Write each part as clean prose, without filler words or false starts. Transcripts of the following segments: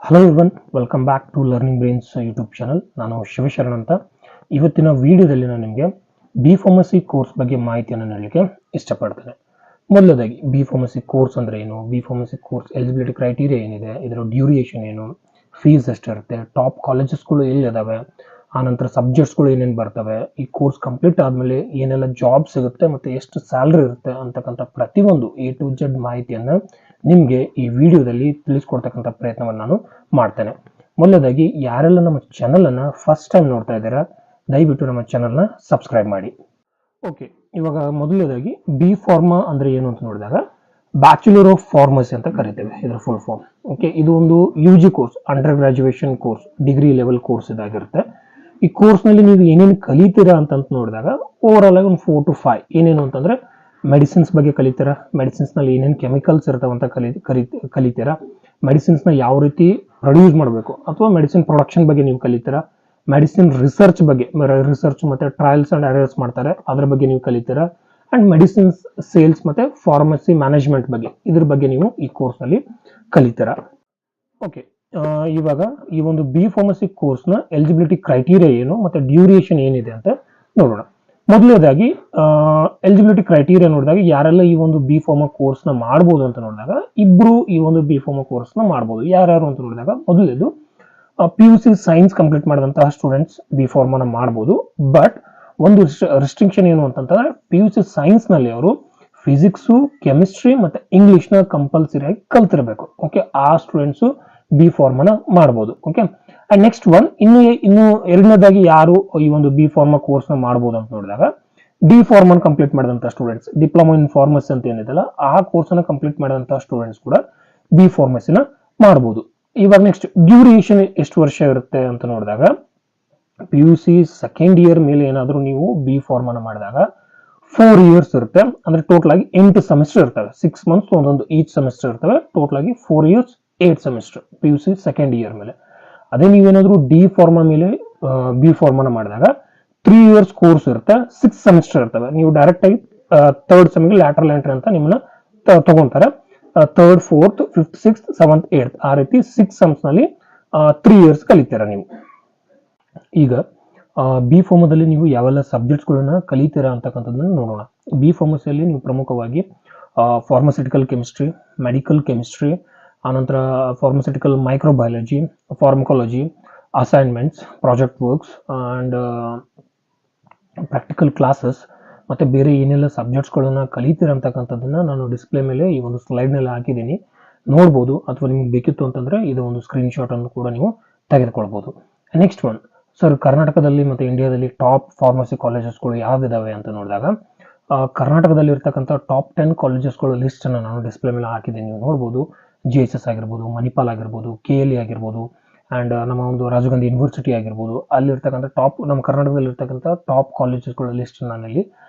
Hello everyone, welcome back to Learning Brains YouTube channel. ನಾನು ಶಿವಶರಣ್ ಅಂತ. ಇವತ್ತಿನ ವಿಡಿಯೋದಲ್ಲಿ ನಾನು ನಿಮಗೆ ಬಿ ಫಾರ್ಮಸಿ ಕೋರ್ಸ್ ಬಗ್ಗೆ ಮಾಹಿತಿಯನ್ನು ನೀಡಲಿಕ್ಕೆ ಇಷ್ಟಪಡ್ತೇನೆ. ಮೊದಲದಾಗಿ ಬಿ ಫಾರ್ಮಸಿ ಕೋರ್ಸ್ ಅಂದರೆ ಏನು, B pharmacy course eligibility criteria ಏನಿದೆ, ಇದರ ಡ್ಯೂರಿಯೇಷನ್ ಏನು, ಫೀಸ್ ಎಷ್ಟಿರುತ್ತೆ, ಟಾಪ್ ಕಾಲೇಜಸ್ಗಳು ಎಲ್ಲಿದ್ದಾವೆ, ಆನಂತರ ಸಬ್ಜೆಕ್ಟ್ಸ್ಗಳು ಏನೇನು ಬರ್ತವೆ, ಈ ಕೋರ್ಸ್ ಕಂಪ್ಲೀಟ್ ಆದಮೇಲೆ ಏನೆಲ್ಲ ಜಾಬ್ ಸಿಗುತ್ತೆ ಮತ್ತು ಎಷ್ಟು ಸ್ಯಾಲ್ರಿ ಇರುತ್ತೆ ಅಂತಕ್ಕಂಥ ಪ್ರತಿಯೊಂದು ಎ ಟು ಜೆಡ್ ಮಾಹಿತಿಯನ್ನು ನಿಮಗೆ ಈ ವಿಡಿಯೋದಲ್ಲಿ ತಿಳಿಸ್ಕೊಡ್ತಕ್ಕಂಥ ಪ್ರಯತ್ನವನ್ನು ನಾನು ಮಾಡ್ತೇನೆ. ಮೊದಲದಾಗಿ ಯಾರೆಲ್ಲ ನಮ್ಮ ಚಾನಲನ್ನು ಫಸ್ಟ್ ಟೈಮ್ ನೋಡ್ತಾ ಇದ್ದೀರಾ, ದಯವಿಟ್ಟು ನಮ್ಮ ಚಾನಲ್ನ ಸಬ್ಸ್ಕ್ರೈಬ್ ಮಾಡಿ. ಓಕೆ, ಇವಾಗ ಮೊದಲನೇದಾಗಿ ಬಿ ಫಾರ್ಮಾ ಅಂದರೆ ಏನು ಅಂತ ನೋಡಿದಾಗ ಬ್ಯಾಚುಲರ್ ಆಫ್ ಫಾರ್ಮಸಿ ಅಂತ ಕರಿತೇವೆ ಇದರ ಫುಲ್ ಫಾರ್ಮ್. ಓಕೆ, ಇದು ಒಂದು U G course, under graduation course, degree level course ಇದಾಗಿರುತ್ತೆ. ಈ ಕೋರ್ಸ್ನಲ್ಲಿ ನೀವು ಏನೇನು ಕಲಿತೀರಾ ಅಂತ ನೋಡಿದಾಗ ಓವರ್ ಆಲ್ ಆಗಿ ಒಂದು 4 to 5 ಏನೇನು ಅಂತಂದರೆ ಮೆಡಿಸಿನ್ಸ್ ಬಗ್ಗೆ ಕಲಿತೀರಾ, ಮೆಡಿಸಿನ್ಸ್ನಲ್ಲಿ ಏನೇನು ಕೆಮಿಕಲ್ಸ್ ಇರ್ತಾವಂತ ಕಲಿತೀರಾ, ಮೆಡಿಸಿನ್ಸ್ನ ಯಾವ ರೀತಿ ಪ್ರೊಡ್ಯೂಸ್ ಮಾಡಬೇಕು ಅಥವಾ ಮೆಡಿಸಿನ್ ಪ್ರೊಡಕ್ಷನ್ ಬಗ್ಗೆ ನೀವು ಕಲಿತೀರಾ, ಮೆಡಿಸಿನ್ ರಿಸರ್ಚ್ ಬಗ್ಗೆ, ರಿಸರ್ಚ್ ಮತ್ತು ಟ್ರಯಲ್ಸ್ ಆ್ಯಂಡ್ ಎರರ್ಸ್ ಮಾಡ್ತಾರೆ ಅದ್ರ ಬಗ್ಗೆ ನೀವು ಕಲಿತೀರಾ, ಆ್ಯಂಡ್ ಮೆಡಿಸಿನ್ಸ್ ಸೇಲ್ಸ್ ಮತ್ತು ಫಾರ್ಮಸಿ ಮ್ಯಾನೇಜ್ಮೆಂಟ್ ಬಗ್ಗೆ ಇದ್ರ ಬಗ್ಗೆ ನೀವು ಈ ಕೋರ್ಸ್ನಲ್ಲಿ ಕಲಿತೀರಾ. ಓಕೆ, ಇವಾಗ ಈ ಒಂದು ಬಿ ಫಾರ್ಮಸಿ ಕೋರ್ಸ್ನ ಎಲಿಜಿಬಿಲಿಟಿ ಕ್ರೈಟೀರಿಯಾ ಏನು ಮತ್ತು ಡ್ಯೂರೇಷನ್ ಏನಿದೆ ಅಂತ ನೋಡೋಣ. ಮೊದಲನೇದಾಗಿ ಎಲಿಜಿಬಿಲಿಟಿ ಕ್ರೈಟೀರಿಯಾ ನೋಡಿದಾಗ ಯಾರೆಲ್ಲ ಈ ಒಂದು ಬಿ ಫಾರ್ಮಾ ಕೋರ್ಸ್ನ ಮಾಡ್ಬೋದು ಅಂತ ನೋಡಿದಾಗ ಇಬ್ಬರು ಈ ಒಂದು ಬಿ ಫಾರ್ಮಾ ಕೋರ್ಸ್ನ ಮಾಡ್ಬೋದು. ಯಾರ್ಯಾರು ಅಂತ ನೋಡಿದಾಗ ಮೊದಲೇದು PUC ಸೈನ್ಸ್ ಕಂಪ್ಲೀಟ್ ಮಾಡಿದಂತಹ ಸ್ಟೂಡೆಂಟ್ಸ್ ಬಿ ಫಾರ್ಮಾನ ಮಾಡ್ಬೋದು. ಬಟ್ ಒಂದು ರಿಸ್ಟ್ರಿಕ್ಷನ್ ಏನು ಅಂತಂತಂದ್ರೆ PUC ಸೈನ್ಸ್ನಲ್ಲಿ ಅವರು ಫಿಸಿಕ್ಸು, ಕೆಮಿಸ್ಟ್ರಿ ಮತ್ತು ಇಂಗ್ಲೀಷ್ನ ಕಂಪಲ್ಸರಿಯಾಗಿ ಕಲ್ತಿರಬೇಕು. ಓಕೆ, ಆ ಸ್ಟೂಡೆಂಟ್ಸು ಬಿ ಫಾರ್ಮಾನ ಮಾಡ್ಬೋದು. ಓಕೆ, ಅಂಡ್ ನೆಕ್ಸ್ಟ್ ಒನ್ ಇನ್ನು ಎರಡನೇದಾಗಿ ಯಾರು ಈ ಒಂದು ಬಿ ಫಾರ್ಮಾ ಕೋರ್ಸ್ನ ಮಾಡ್ಬೋದು ಅಂತ ನೋಡಿದಾಗ ಡಿ ಫಾರ್ಮನ್ ಕಂಪ್ಲೀಟ್ ಮಾಡಿದಂಥ ಸ್ಟೂಡೆಂಟ್ಸ್, ಡಿಪ್ಲೊಮಾ ಇನ್ ಫಾರ್ಮಸಿ ಅಂತ ಏನಿದೆಲ್ಲ ಆ ಕೋರ್ಸನ್ನು ಕಂಪ್ಲೀಟ್ ಮಾಡಿದಂಥ ಸ್ಟೂಡೆಂಟ್ಸ್ ಕೂಡ ಬಿ ಫಾರ್ಮಸಿನ ಮಾಡ್ಬೋದು. ಇವಾಗ ನೆಕ್ಸ್ಟ್ ಡ್ಯೂರೇಷನ್ ಎಷ್ಟು ವರ್ಷ ಇರುತ್ತೆ ಅಂತ ನೋಡಿದಾಗ PUC ಸೆಕೆಂಡ್ ಇಯರ್ ಮೇಲೆ ಏನಾದರೂ ನೀವು ಬಿ ಫಾರ್ಮನ ಮಾಡಿದಾಗ 4 years ಇರುತ್ತೆ. ಅಂದ್ರೆ ಟೋಟಲ್ ಆಗಿ 8 ಸೆಮಿಸ್ಟರ್ ಇರ್ತವೆ. 6 months ಒಂದೊಂದು ಈಚ್ ಸೆಮಿಸ್ಟರ್ ಇರ್ತವೆ. ಟೋಟಲ್ ಆಗಿ 4 years 8 semester PUC second year ಮೇಲೆ. ಅದೇ ನೀವೇನಾದರೂ ಡಿ ಫಾರ್ಮಾ ಮೇಲೆ ಬಿ ಫಾರ್ಮಾನ ಮಾಡಿದಾಗ 3 years ಕೋರ್ಸ್ ಇರುತ್ತೆ, 6 ಸೆಮಿಸ್ಟರ್ ಇರ್ತವೆ. ನೀವು ಡೈರೆಕ್ಟ್ ಆಗಿ ಥರ್ಡ್ ಸೆಮಿಗೆ ಲ್ಯಾಟರಲ್ ಎಂಟ್ರಿ ಅಂತ ನಿಮ್ಮನ್ನ ತಗೊಂತಾರೆ. 3rd 4th 5th 6th 7th 8th ಆ ರೀತಿ 6 ಸೆಮ್ಸ್ನಲ್ಲಿ 3 years ಕಲಿತೀರಾ ನೀವು. ಈಗ ಬಿ ಫಾರ್ಮದಲ್ಲಿ ನೀವು ಯಾವೆಲ್ಲ ಸಬ್ಜೆಕ್ಟ್ಸ್ಗಳನ್ನ ಕಲಿತೀರಾ ಅಂತಕ್ಕಂಥದ್ದನ್ನು ನೋಡೋಣ. ಬಿ ಫಾರ್ಮಸಿಯಲ್ಲಿ ನೀವು ಪ್ರಮುಖವಾಗಿ ಫಾರ್ಮಸ್ಯೂಟಿಕಲ್ ಕೆಮಿಸ್ಟ್ರಿ, ಮೆಡಿಕಲ್ ಕೆಮಿಸ್ಟ್ರಿ, ಆನಂತರ pharmaceutical microbiology, pharmacology, assignments, project works and practical classes ಮತ್ತು ಬೇರೆ ಏನೆಲ್ಲ ಸಬ್ಜೆಕ್ಟ್ಸ್ಗಳನ್ನು ಕಲಿತೀರ ಅಂತಕ್ಕಂಥದ್ದನ್ನು ನಾನು ಡಿಸ್ಪ್ಲೇ ಮೇಲೆ ಈ ಒಂದು ಸ್ಲೈಡ್ನಲ್ಲಿ ಹಾಕಿದ್ದೀನಿ, ನೋಡ್ಬೋದು. ಅಥವಾ ನಿಮ್ಗೆ ಬೇಕಿತ್ತು ಅಂತಂದರೆ ಇದು ಒಂದು ಸ್ಕ್ರೀನ್ಶಾಟನ್ನು ಕೂಡ ನೀವು ತೆಗೆದುಕೊಳ್ಬೋದು. ನೆಕ್ಸ್ಟ್ ಒನ್, ಸರ್ ಕರ್ನಾಟಕದಲ್ಲಿ ಮತ್ತು ಇಂಡಿಯಾದಲ್ಲಿ ಟಾಪ್ ಫಾರ್ಮಸಿ ಕಾಲೇಜಸ್ಗಳು ಯಾವ್ದಿದ್ದಾವೆ ಅಂತ ನೋಡಿದಾಗ ಕರ್ನಾಟಕದಲ್ಲಿ ಇರ್ತಕ್ಕಂಥ ಟಾಪ್ 10 ಕಾಲೇಜಸ್ಗಳ ಲಿಸ್ಟನ್ನು ನಾನು ಡಿಸ್ಪ್ಲೇ ಮೇಲೆ ಹಾಕಿದ್ದೀನಿ, ನೀವು ನೋಡ್ಬೋದು. JSS ಆಗಿರ್ಬೋದು, ಮಣಿಪಾಲ್ ಆಗಿರ್ಬೋದು, KLE ಆಗಿರ್ಬೋದು, ಆ್ಯಂಡ್ ನಮ್ಮ ಒಂದು ರಾಜೀವ್ ಗಾಂಧಿ ಯೂನಿವರ್ಸಿಟಿ ಆಗಿರ್ಬೋದು, ಅಲ್ಲಿರ್ತಕ್ಕಂಥ ನಮ್ಮ ಕರ್ನಾಟಕದಲ್ಲಿ ಇರ್ತಕ್ಕಂಥ ಟಾಪ್ ಕಾಲೇಜಸ್ಗಳ ಲಿಸ್ಟ್ ನಾನು ಇಲ್ಲಿ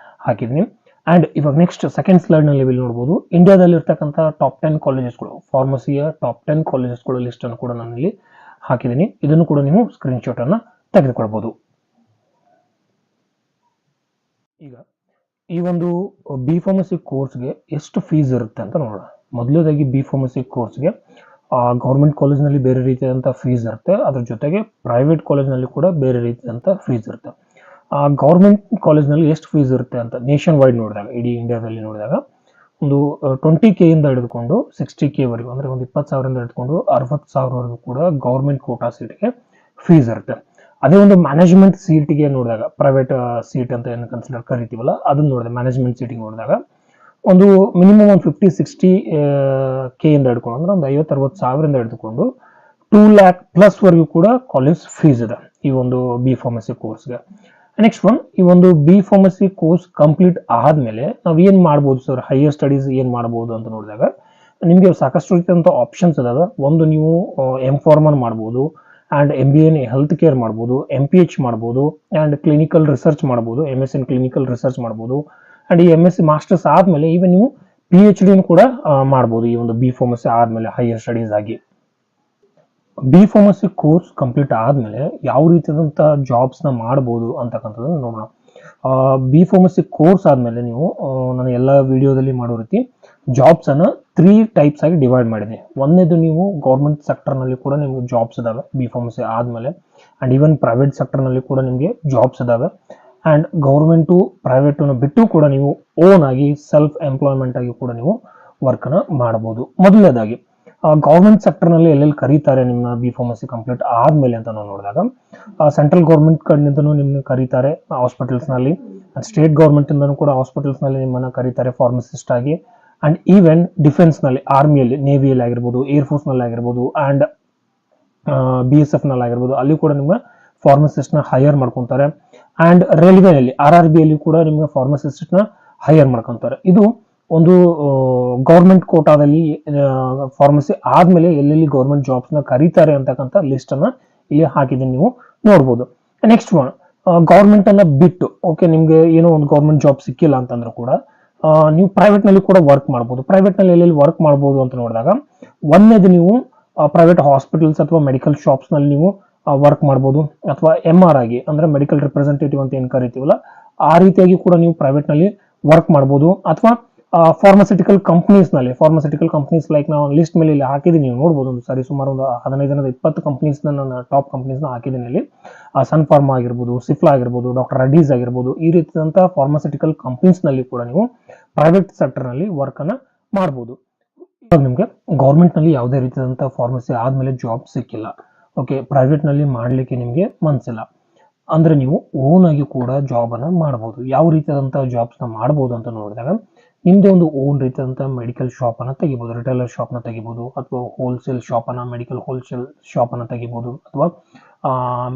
ಹಾಕಿದ್ದೀನಿ. ಆ್ಯಂಡ್ ಇವಾಗ ನೆಕ್ಸ್ಟ್ ಸೆಕೆಂಡ್ ಸ್ಲೈಡ್ನಲ್ಲಿ ಇಲ್ಲಿ ನೋಡ್ಬೋದು ಇಂಡಿಯಾದಲ್ಲಿ ಇರ್ತಕ್ಕಂಥ ಟಾಪ್ 10 ಕಾಲೇಜಸ್ಗಳು, ಫಾರ್ಮಸಿಯ ಟಾಪ್ 10 ಕಾಲೇಜಸ್ಗಳ ಲಿಸ್ಟನ್ನು ಕೂಡ ನಾನು ಇಲ್ಲಿ ಹಾಕಿದ್ದೀನಿ. ಇದನ್ನು ಕೂಡ ನೀವು ಸ್ಕ್ರೀನ್ಶಾಟನ್ನು ತೆಗೆದುಕೊಳ್ಬೋದು. ಈಗ ಈ ಒಂದು ಬಿ ಫಾರ್ಮಸಿ ಕೋರ್ಸ್ಗೆ ಎಷ್ಟು ಫೀಸ್ ಇರುತ್ತೆ ಅಂತ ನೋಡೋಣ. ಮೊದಲನೇದಾಗಿ ಬಿ ಫಾರ್ಮಸಿ ಕೋರ್ಸ್ಗೆ ಗೌರ್ಮೆಂಟ್ ಕಾಲೇಜ್ನಲ್ಲಿ ಬೇರೆ ರೀತಿಯಾದಂಥ ಫೀಸ್ ಇರುತ್ತೆ, ಅದ್ರ ಜೊತೆಗೆ ಪ್ರೈವೇಟ್ ಕಾಲೇಜ್ನಲ್ಲಿ ಕೂಡ ಬೇರೆ ರೀತಿಯಾದಂಥ ಫೀಸ್ ಇರುತ್ತೆ. ಗೌರ್ಮೆಂಟ್ ಕಾಲೇಜ್ನಲ್ಲಿ ಎಷ್ಟು ಫೀಸ್ ಇರುತ್ತೆ ಅಂತ ನೇಷನ್ ವೈಡ್ ನೋಡಿದಾಗ, ಇಡೀ ಇಂಡಿಯಾದಲ್ಲಿ ನೋಡಿದಾಗ ಒಂದು 20K ಇಂದ ಹಿಡಿದುಕೊಂಡು 60K ವರೆಗೂ, ಅಂದರೆ ಒಂದು 20,000 ಹಿಡಿದುಕೊಂಡು 60,000 ಕೂಡ ಗೌರ್ಮೆಂಟ್ ಕೋಟಾ ಸೀಟ್ಗೆ ಫೀಸ್ ಇರುತ್ತೆ. ಅದೇ ಒಂದು ಮ್ಯಾನೇಜ್ಮೆಂಟ್ ಸೀಟಿಗೆ ನೋಡಿದಾಗ, ಪ್ರೈವೇಟ್ ಸೀಟ್ ಅಂತ ಏನು ಕನ್ಸಿಡರ್ ಕರಿತೀವಲ್ಲ ಅದನ್ನು ನೋಡಿದೆ, ಮ್ಯಾನೇಜ್ಮೆಂಟ್ ಸೀಟಿಗೆ ನೋಡಿದಾಗ ಒಂದು ಮಿನಿಮಮ್ ಒಂದು 50-60K ಇಂದ ಹಿಡ್ಕೊಂಡು, ಅಂದರೆ ಒಂದು 50,000-60,000 ಹಿಡಿದುಕೊಂಡು 2 lakh+ ವರೆಗೂ ಕೂಡ ಕಾಲೇಜ್ ಫೀಸ್ ಇದೆ ಈ ಒಂದು ಬಿ ಫಾರ್ಮಸಿ ಕೋರ್ಸ್ಗೆ. ನೆಕ್ಸ್ಟ್ ಒನ್, ಈ ಒಂದು ಬಿ ಫಾರ್ಮಸಿ ಕೋರ್ಸ್ ಕಂಪ್ಲೀಟ್ ಆದಮೇಲೆ ನಾವು ಏನು ಮಾಡ್ಬೋದು ಸರ್, ಹೈಯರ್ ಸ್ಟಡೀಸ್ ಏನು ಮಾಡ್ಬೋದು ಅಂತ ನೋಡಿದಾಗ ನಿಮಗೆ ಸಾಕಷ್ಟು ರೀತಿಯಾದಂಥ ಆಪ್ಷನ್ಸ್ ಇದಾವೆ. ಒಂದು ನೀವು M.Pharma ಮಾಡ್ಬೋದು, and MBA in health care ಮಾಡ್ಬೋದು, MPH ಮಾಡ್ಬೋದು, ಆ್ಯಂಡ್ ಕ್ಲಿನಿಕಲ್ ರಿಸರ್ಚ್ ಮಾಡ್ಬೋದು, MS ಇನ್ ಕ್ಲಿನಿಕಲ್ ರಿಸರ್ಚ್ ಮಾಡ್ಬೋದು, ಆ್ಯಂಡ್ ಈ MSc ಮಾಸ್ಟರ್ಸ್ ಆದಮೇಲೆ ಈವನ್ ನೀವು PhD ಕೂಡ ಮಾಡ್ಬೋದು ಈ ಒಂದು ಬಿ ಫಾರ್ಮಸಿ ಆದಮೇಲೆ ಹೈಯರ್ ಸ್ಟಡೀಸ್ ಆಗಿ. ಬಿ ಫಾರ್ಮಸಿ ಕೋರ್ಸ್ ಕಂಪ್ಲೀಟ್ ಆದಮೇಲೆ ಯಾವ ರೀತಿಯಾದಂಥ ಜಾಬ್ಸ್ನ ಮಾಡ್ಬೋದು ಅಂತಕ್ಕಂಥದ್ದನ್ನು ನೋಡೋಣ. ಬಿ ಫಾರ್ಮಸಿ ಕೋರ್ಸ್ ಆದಮೇಲೆ ನೀವು ನಾನು ಎಲ್ಲ ವಿಡಿಯೋದಲ್ಲಿ ಮಾಡೋ ರೀತಿ ಜಾಬ್ಸ್ ಅನ್ನ 3 ಟೈಪ್ಸ್ ಆಗಿ ಡಿವೈಡ್ ಮಾಡಿದೆ. ಒಂದನೇದು ನೀವು ಗೌರ್ಮೆಂಟ್ ಸೆಕ್ಟರ್ ನಲ್ಲಿ ಕೂಡ ನಿಮ್ಗೆ ಜಾಬ್ಸ್ ಇದಾವೆ ಬಿ ಫಾರ್ಮಸಿ ಆದ್ಮೇಲೆ, ಅಂಡ್ ಈವನ್ ಪ್ರೈವೇಟ್ ಸೆಕ್ಟರ್ ನಲ್ಲಿ ಕೂಡ ನಿಮಗೆ ಜಾಬ್ಸ್ ಇದಾವೆ. ಅಂಡ್ ಗೌರ್ಮೆಂಟು ಪ್ರೈವೇಟ್ ಬಿಟ್ಟು ಕೂಡ ನೀವು ಓನ್ ಆಗಿ ಸೆಲ್ಫ್ ಎಂಪ್ಲಾಯ್ಮೆಂಟ್ ಆಗಿ ಕೂಡ ನೀವು ವರ್ಕ್ ನ ಮಾಡಬಹುದು. ಮೊದಲನೇದಾಗಿ ಗೌರ್ಮೆಂಟ್ ಸೆಕ್ಟರ್ ನಲ್ಲಿ ಎಲ್ಲೆಲ್ಲಿ ಕರೀತಾರೆ ನಿಮ್ಮ ಬಿ ಫಾರ್ಮಸಿ ಕಂಪ್ಲೀಟ್ ಆದ್ಮೇಲೆ ಅಂತ ನಾವು ನೋಡಿದಾಗ, ಸೆಂಟ್ರಲ್ ಗೌರ್ಮೆಂಟ್ ಕಡೆಯಿಂದನೂ ನಿಮ್ಮನ್ನ ಕರೀತಾರೆ ಹಾಸ್ಪಿಟಲ್ಸ್ ನಲ್ಲಿ, ಸ್ಟೇಟ್ ಗೌರ್ಮೆಂಟ್ ಇಂದನೂ ಕೂಡ ಹಾಸ್ಪಿಟಲ್ಸ್ ನಲ್ಲಿ ನಿಮ್ಮನ್ನ ಕರೀತಾರೆ ಫಾರ್ಮಸಿಸ್ಟ್ ಆಗಿ. ಅಂಡ್ ಈವನ್ ಡಿಫೆನ್ಸ್ ನಲ್ಲಿ, ಆರ್ಮಿಯಲ್ಲಿ, ನೇವಿಯಲ್ಲಿ ಆಗಿರ್ಬೋದು, ಏರ್ ಫೋರ್ಸ್ ನಲ್ಲಿ ಆಗಿರ್ಬೋದು, ಅಂಡ್ BSF ನಲ್ಲಿ ಆಗಿರ್ಬೋದು, ಅಲ್ಲಿ ಕೂಡ ನಿಮ್ಮ ಫಾರ್ಮಸಿಸ್ಟ್ ನ ಹೈಯರ್ ಮಾಡ್ಕೊಂತಾರೆ. ಅಂಡ್ ರೈಲ್ವೆನಲ್ಲಿ RRB ಅಲ್ಲಿ ಕೂಡ ನಿಮ್ಗೆ ಫಾರ್ಮಸಿಸ್ಟ್ ನ ಹೈಯರ್ ಮಾಡ್ಕೊಂತಾರೆ. ಇದು ಒಂದು ಗೌರ್ಮೆಂಟ್ ಕೋಟಾದಲ್ಲಿ ಫಾರ್ಮಸಿ ಆದ್ಮೇಲೆ ಎಲ್ಲೆಲ್ಲಿ ಗೌರ್ಮೆಂಟ್ ಜಾಬ್ಸ್ ನ ಕರೀತಾರೆ ಅಂತಕ್ಕಂಥ ಲಿಸ್ಟ್ ಅನ್ನ ಇಲ್ಲಿ ಹಾಕಿದ್ದೀನಿ, ನೀವು ನೋಡ್ಬೋದು. ನೆಕ್ಸ್ಟ್ ಒನ್, ಗೌರ್ಮೆಂಟ್ ಅನ್ನ ಬಿಟ್ಟು ಓಕೆ ನಿಮ್ಗೆ ಏನೋ ಒಂದು ಗೌರ್ಮೆಂಟ್ ಜಾಬ್ ಸಿಕ್ಕಿಲ್ಲ ಅಂತಂದ್ರೂ ಕೂಡ ನೀವು ಪ್ರೈವೇಟ್ ನಲ್ಲಿ ಕೂಡ ವರ್ಕ್ ಮಾಡ್ಬೋದು. ಪ್ರೈವೇಟ್ ನಲ್ಲಿ ಎಲ್ಲೆಲ್ಲಿ ವರ್ಕ್ ಮಾಡ್ಬೋದು ಅಂತ ನೋಡಿದಾಗ, ಒಂದೇದು ನೀವು ಪ್ರೈವೇಟ್ ಹಾಸ್ಪಿಟಲ್ಸ್ ಅಥವಾ ಮೆಡಿಕಲ್ ಶಾಪ್ಸ್ ನಲ್ಲಿ ನೀವು ವರ್ಕ್ ಮಾಡ್ಬೋದು, ಅಥವಾ MR ಆಗಿ ಅಂದ್ರೆ ಮೆಡಿಕಲ್ ರಿಪ್ರೆಸೆಂಟೇಟಿವ್ ಅಂತ ಏನ್ ಕರಿತೀವಲ್ಲ ಆ ರೀತಿಯಾಗಿ ಕೂಡ ನೀವು ಪ್ರೈವೇಟ್ ನಲ್ಲಿ ವರ್ಕ್ ಮಾಡ್ಬೋದು. ಅಥವಾ ಫಾರ್ಮಸ್ಯೂಟಿಕಲ್ ಕಂಪನೀಸ್ ನಲ್ಲಿ, ಫಾರ್ಮಸ್ಯೂಟಿಕಲ್ ಕಂಪನೀಸ್ ಲೈಕ್ ನಾವು ಲಿಸ್ಟ್ ಮೇಲೆ ಇಲ್ಲಿ ಹಾಕಿದ್ದೀನಿ, ನೀವು ನೋಡ್ಬೋದು. ಒಂದು ಸಾರಿ ಸುಮಾರು ಒಂದು 15-20 ಕಂಪನೀಸ್ ನನ್ನ ಟಾಪ್ ಕಂಪನೀಸ್ ನ ಹಾಕಿದ್ದೀನಿ ಇಲ್ಲಿ. ಸನ್ ಫಾರ್ಮಾ ಆಗಿರ್ಬೋದು, ಸಿಫ್ಲಾ ಆಗಿರ್ಬೋದು, ಡಾಕ್ಟರ್ ರೆಡ್ಡೀಸ್ ಆಗಿರ್ಬೋದು, ಈ ರೀತಿಯಾದಂತಹ ಫಾರ್ಮಸ್ಯೂಟಿಕಲ್ ಕಂಪನೀಸ್ ನಲ್ಲಿ ಕೂಡ ನೀವು ಪ್ರೈವೇಟ್ ಸೆಕ್ಟರ್ ನಲ್ಲಿ ವರ್ಕ್ ಅನ್ನ ಮಾಡಬಹುದು. ಇವಾಗ ನಿಮ್ಗೆ ಗೌರ್ಮೆಂಟ್ ನಲ್ಲಿ ಯಾವುದೇ ರೀತಿಯಾದಂತಹ ಫಾರ್ಮಸಿ ಆದ್ಮೇಲೆ ಜಾಬ್ ಸಿಕ್ಕಿಲ್ಲ, ಓಕೆ ಪ್ರೈವೇಟ್ ನಲ್ಲಿ ಮಾಡ್ಲಿಕ್ಕೆ ನಿಮ್ಗೆ ಮನ್ಸಿಲ್ಲ ಅಂದ್ರೆ ನೀವು ಓನ್ ಆಗಿ ಕೂಡ ಜಾಬ್ ಅನ್ನ ಮಾಡಬಹುದು. ಯಾವ ರೀತಿಯಾದಂತಹ ಜಾಬ್ಸ್ ನ ಮಾಡಬಹುದು ಅಂತ ನೋಡಿದಾಗ, ನಿಮ್ದೇ ಒಂದು ಓನ್ ರೀತಿಯಾದಂತಹ ಮೆಡಿಕಲ್ ಶಾಪ್ ಅನ್ನ ತೆಗಿಬಹುದು, ರಿಟೇಲರ್ ಶಾಪ್ ನ ತೆಗಿಬಹುದು, ಅಥವಾ ಹೋಲ್ಸೇಲ್ ಶಾಪ್ ಅನ್ನ, ಮೆಡಿಕಲ್ ಹೋಲ್ಸೇಲ್ ಶಾಪ್ ಅನ್ನ ತೆಗಿಬಹುದು, ಅಥವಾ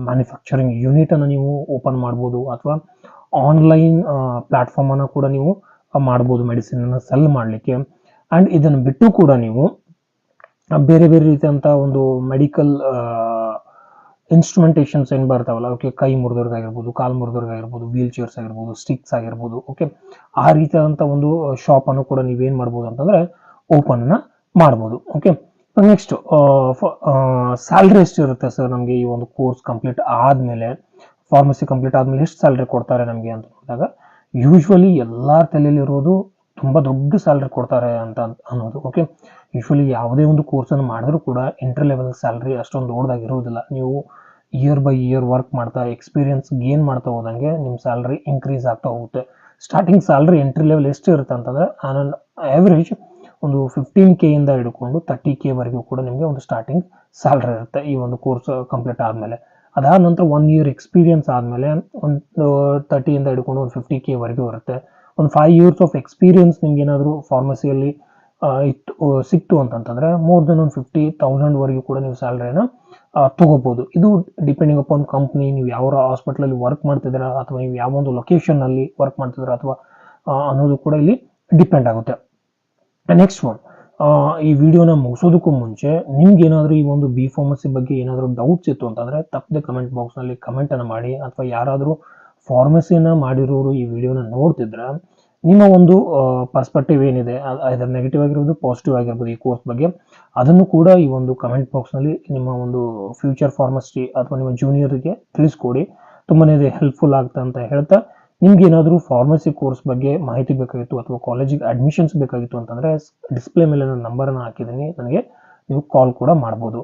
ಮ್ಯಾನುಫ್ಯಾಕ್ಚರಿಂಗ್ ಯೂನಿಟ್ ಅನ್ನ ನೀವು ಓಪನ್ ಮಾಡಬಹುದು, ಅಥವಾ ಆನ್ಲೈನ್ ಪ್ಲಾಟ್ಫಾರ್ಮ್ ಅನ್ನ ಕೂಡ ನೀವು ಮಾಡಬಹುದು ಮೆಡಿಸಿನ್ ಅನ್ನ ಸೆಲ್ ಮಾಡ್ಲಿಕ್ಕೆ. ಅಂಡ್ ಇದನ್ನು ಬಿಟ್ಟು ಕೂಡ ನೀವು ಬೇರೆ ಬೇರೆ ರೀತಿಯಂತಹ ಒಂದು ಮೆಡಿಕಲ್ ಇನ್ಸ್ಟ್ರುಮೆಂಟೇಷನ್ಸ್ ಏನ್ ಬರ್ತಾವಲ್ಲ, ಓಕೆ ಕೈ ಮುರಿದವ್ರಿಗಾಗಿರ್ಬೋದು, ಕಾಲು ಮುರಿದವ್ರಿಗಾಗಿರ್ಬೋದು, ವೀಲ್ ಚೇರ್ಸ್ ಆಗಿರ್ಬೋದು, ಸ್ಟಿಕ್ಸ್ ಆಗಿರ್ಬೋದು, ಓಕೆ ಆ ರೀತಿಯಾದಂತ ಒಂದು ಶಾಪ್ ಅನ್ನು ಕೂಡ ನೀವೇನ್ ಮಾಡ್ಬೋದು ಅಂತಂದ್ರೆ ಓಪನ್ ಮಾಡ್ಬೋದು. ಓಕೆ ನೆಕ್ಸ್ಟ್, ಸ್ಯಾಲ್ರಿ ಎಷ್ಟು ಇರುತ್ತೆ ಸರ್ ನಮಗೆ ಈ ಒಂದು ಕೋರ್ಸ್ ಕಂಪ್ಲೀಟ್ ಆದ್ಮೇಲೆ, ಫಾರ್ಮಸಿ ಕಂಪ್ಲೀಟ್ ಆದ್ಮೇಲೆ ಎಷ್ಟು ಸ್ಯಾಲ್ರಿ ಕೊಡ್ತಾರೆ ನಮಗೆ ಅಂತ ನೋಡಿದಾಗ, ಯೂಶ್ವಲಿ ಎಲ್ಲಾ ತಲೆಯಲ್ಲಿ ಇರೋದು ತುಂಬಾ ದೊಡ್ಡ ಸ್ಯಾಲ್ರಿ ಕೊಡ್ತಾರೆ ಅಂತ ಅನ್ನೋದು. ಓಕೆ ಯೂಶ್ವಲಿ ಯಾವುದೇ ಒಂದು ಕೋರ್ಸ್ ಅನ್ನು ಮಾಡಿದ್ರು ಕೂಡ ಎಂಟ್ರಿ ಲೆವೆಲ್ ಸ್ಯಾಲ್ರಿ ಅಷ್ಟೊಂದು ದೊಡ್ಡದಾಗಿರೋದಿಲ್ಲ. ನೀವು ಇಯರ್ ಬೈ ಇಯರ್ ವರ್ಕ್ ಮಾಡ್ತಾ ಎಕ್ಸ್ಪೀರಿಯನ್ಸ್ ಗೇನ್ ಮಾಡ್ತಾ ಹೋದಂಗೆ ನಿಮ್ಮ ಸ್ಯಾಲ್ರಿ ಇನ್ಕ್ರೀಸ್ ಆಗ್ತಾ ಹೋಗುತ್ತೆ. ಸ್ಟಾರ್ಟಿಂಗ್ ಸ್ಯಾಲ್ರಿ ಎಂಟ್ರಿ ಲೆವೆಲ್ ಎಷ್ಟು ಇರುತ್ತೆ ಅಂತಂದ್ರೆ ಆವರೇಜ್ ಒಂದು 15K ಇಂದ ಹಿಡ್ಕೊಂಡು 30K ವರೆಗೂ ಕೂಡ ನಿಮಗೆ ಒಂದು ಸ್ಟಾರ್ಟಿಂಗ್ ಸ್ಯಾಲ್ರಿ ಇರುತ್ತೆ ಈ ಒಂದು ಕೋರ್ಸ್ ಕಂಪ್ಲೀಟ್ ಆದ್ಮೇಲೆ. ಅದಾದ ನಂತರ 1 year ಎಕ್ಸ್ಪೀರಿಯನ್ಸ್ ಆದ್ಮೇಲೆ ಒಂದು 30 ಇಂದ ಹಿಡ್ಕೊಂಡು ಒಂದು 50K ವರೆಗೂ ಇರುತ್ತೆ. ಒಂದು 5 years ಆಫ್ ಎಕ್ಸ್ಪೀರಿಯನ್ಸ್ ನಿಮ್ಗೆ ಏನಾದ್ರು ಫಾರ್ಮಸಿಯಲ್ಲಿ ಸಿಕ್ತು ಅಂತಂತಂದ್ರೆ ಮೋರ್ ದೆನ್ ಒಂದು 50,000 ವರೆಗೂ ಕೂಡ ನೀವು ಸ್ಯಾಲರಿನ ತಗೋಬಹುದು. ಇದು ಡಿಪೆಂಡಿಂಗ್ ಅಪಾನ್ ಕಂಪ್ನಿ, ನೀವು ಯಾವ ಹಾಸ್ಪಿಟಲ್ ಅಲ್ಲಿ ವರ್ಕ್ ಮಾಡ್ತಿದ್ದೀರಾ ಅಥವಾ ನೀವು ಯಾವ ಒಂದು ಲೊಕೇಶನ್ ಅಲ್ಲಿ ವರ್ಕ್ ಮಾಡ್ತಿದ್ದೀರಾ ಅಥವಾ ಅನ್ನೋದು ಕೂಡ ಇಲ್ಲಿ ಡಿಪೆಂಡ್ ಆಗುತ್ತೆ. ನೆಕ್ಸ್ಟ್ ಒನ್, ಈ ವಿಡಿಯೋನ ಮುಗಿಸೋದಕ್ಕೂ ಮುಂಚೆ ನಿಮ್ಗೆ ಏನಾದರೂ ಈ ಒಂದು ಬಿ ಫಾರ್ಮಸಿ ಬಗ್ಗೆ ಏನಾದರೂ ಡೌಟ್ಸ್ ಇತ್ತು ಅಂತಂದ್ರೆ ತಪ್ಪದೆ ಕಮೆಂಟ್ ಬಾಕ್ಸ್ ನಲ್ಲಿ ಕಮೆಂಟ್ ಅನ್ನ ಮಾಡಿ, ಅಥವಾ ಯಾರಾದರೂ ಫಾರ್ಮಸಿನ ಮಾಡಿರೋರು ಈ ವಿಡಿಯೋನ ನೋಡ್ತಿದ್ರೆ ನಿಮ್ಮ ಒಂದು ಪರ್ಸ್ಪೆಕ್ಟಿವ್ ಏನಿದೆ, ಅದರ ನೆಗೆಟಿವ್ ಆಗಿರ್ಬೋದು ಪಾಸಿಟಿವ್ ಆಗಿರ್ಬೋದು ಈ ಕೋರ್ಸ್ ಬಗ್ಗೆ, ಅದನ್ನು ಕೂಡ ಈ ಒಂದು ಕಮೆಂಟ್ ಬಾಕ್ಸ್ ನಲ್ಲಿ ನಿಮ್ಮ ಒಂದು ಫ್ಯೂಚರ್ ಫಾರ್ಮಸಿ ಅಥವಾ ನಿಮ್ಮ ಜೂನಿಯರ್ಗೆ ತಿಳಿಸ್ಕೊಡಿ. ತುಂಬಾನೇ ಇದು ಹೆಲ್ಪ್ಫುಲ್ ಆಗುತ್ತೆ ಅಂತ ಹೇಳ್ತಾ, ನಿಮ್ಗೆ ಏನಾದರೂ ಫಾರ್ಮಸಿ ಕೋರ್ಸ್ ಬಗ್ಗೆ ಮಾಹಿತಿ ಬೇಕಾಗಿತ್ತು ಅಥವಾ ಕಾಲೇಜಿಗೆ ಅಡ್ಮಿಷನ್ಸ್ ಬೇಕಾಗಿತ್ತು ಅಂತಂದ್ರೆ ಡಿಸ್ಪ್ಲೇ ಮೇಲೆ ನನ್ನ ನಂಬರ್ ಅನ್ನು ಹಾಕಿದ್ದೀನಿ, ನನಗೆ ನೀವು ಕಾಲ್ ಕೂಡ ಮಾಡ್ಬೋದು.